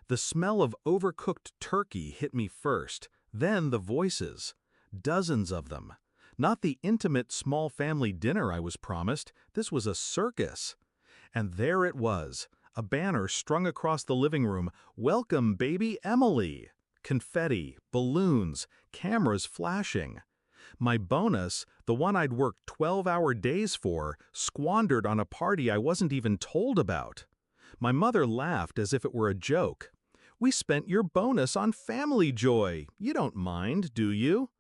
The smell of overcooked turkey hit me first, then the voices. Dozens of them. Not the intimate small family dinner I was promised, this was a circus. And there it was, a banner strung across the living room, "Welcome, baby Emily!" Confetti, balloons, cameras flashing. My bonus, the one I'd worked 12-hour days for, squandered on a party I wasn't even told about. My mother laughed as if it were a joke. "We spent your bonus on family joy. You don't mind, do you?"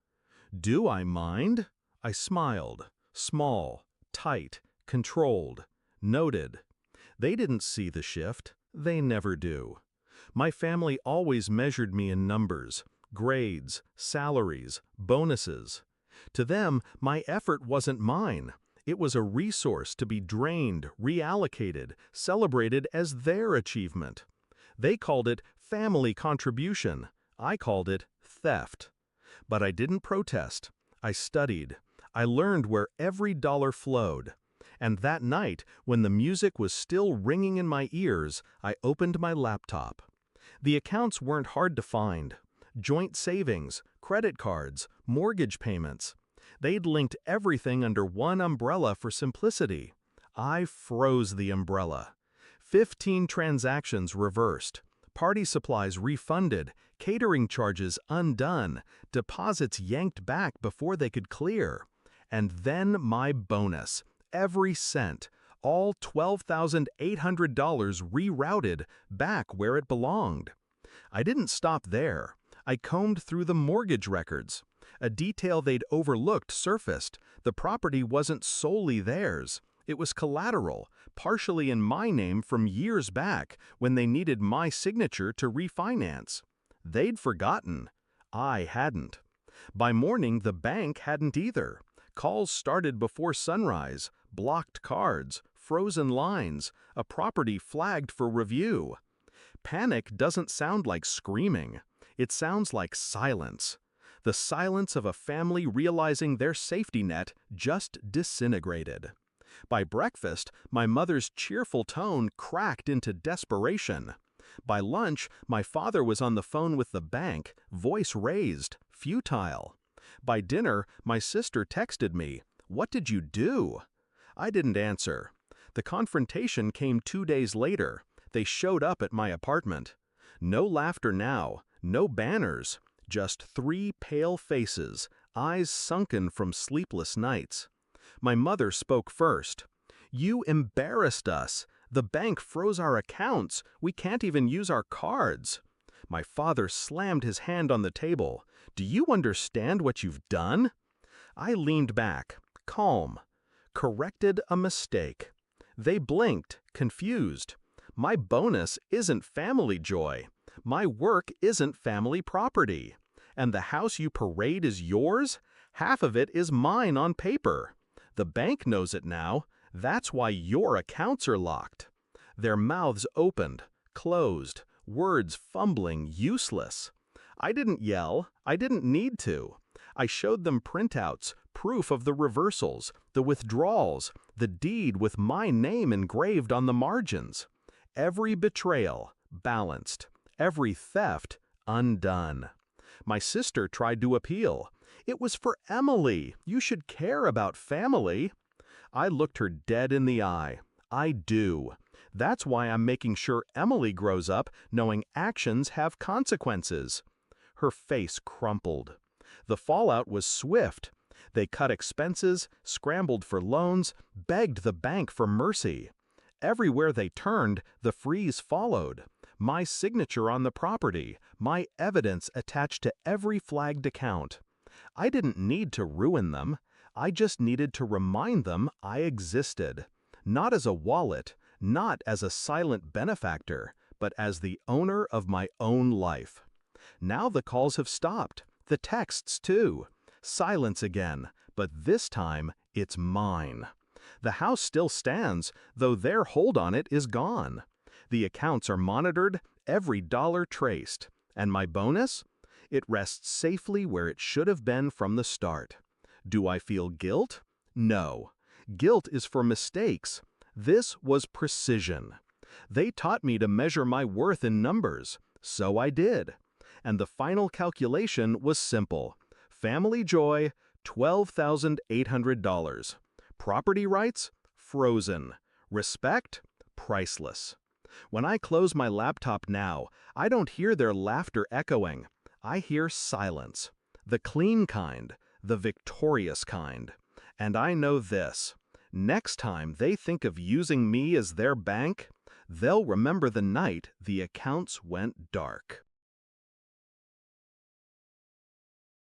Do I mind? I smiled. Small, tight, controlled. Noted. They didn't see the shift. They never do. My family always measured me in numbers, grades, salaries, bonuses. To them, my effort wasn't mine. It was a resource to be drained, reallocated, celebrated as their achievement. They called it family contribution. I called it theft. But I didn't protest. I studied. I learned where every dollar flowed. And that night, when the music was still ringing in my ears, I opened my laptop. The accounts weren't hard to find. Joint savings, credit cards, mortgage payments. They'd linked everything under one umbrella for simplicity. I froze the umbrella. 15 transactions reversed. Party supplies refunded, catering charges undone, deposits yanked back before they could clear. And then my bonus, every cent, all $12,800 rerouted back where it belonged. I didn't stop there. I combed through the mortgage records. A detail they'd overlooked surfaced. The property wasn't solely theirs. It was collateral, partially in my name from years back when they needed my signature to refinance. They'd forgotten. I hadn't. By morning, the bank hadn't either. Calls started before sunrise, blocked cards, frozen lines, a property flagged for review. Panic doesn't sound like screaming. It sounds like silence. The silence of a family realizing their safety net just disintegrated. By breakfast, my mother's cheerful tone cracked into desperation. By lunch, my father was on the phone with the bank, voice raised, futile. By dinner, my sister texted me, "What did you do?" I didn't answer. The confrontation came 2 days later. They showed up at my apartment. No laughter now, no banners, just 3 pale faces, eyes sunken from sleepless nights. My mother spoke first. "You embarrassed us. The bank froze our accounts. We can't even use our cards." My father slammed his hand on the table. "Do you understand what you've done?" I leaned back, calm. Corrected a mistake. They blinked, confused. My bonus isn't family joy. My work isn't family property. And the house you parade is yours? Half of it is mine on paper. The bank knows it now. That's why your accounts are locked. Their mouths opened, closed, words fumbling, useless. I didn't yell. I didn't need to. I showed them printouts, proof of the reversals, the withdrawals, the deed with my name engraved on the margins. Every betrayal, balanced. Every theft, undone. My sister tried to appeal. "It was for Emily. You should care about family." I looked her dead in the eye. I do. That's why I'm making sure Emily grows up knowing actions have consequences. Her face crumpled. The fallout was swift. They cut expenses, scrambled for loans, begged the bank for mercy. Everywhere they turned, the freeze followed. My signature on the property, my evidence attached to every flagged account. I didn't need to ruin them. I just needed to remind them I existed. Not as a wallet, not as a silent benefactor, but as the owner of my own life. Now the calls have stopped. The texts too. Silence again, but this time it's mine. The house still stands, though their hold on it is gone. The accounts are monitored, every dollar traced. And my bonus? It rests safely where it should have been from the start. Do I feel guilt? No. Guilt is for mistakes. This was precision. They taught me to measure my worth in numbers. So I did. And the final calculation was simple. Family joy, $12,800. Property rights? Frozen. Respect? Priceless. When I close my laptop now, I don't hear their laughter echoing. I hear silence. The clean kind, the victorious kind. And I know this. Next time they think of using me as their bank, they'll remember the night the accounts went dark.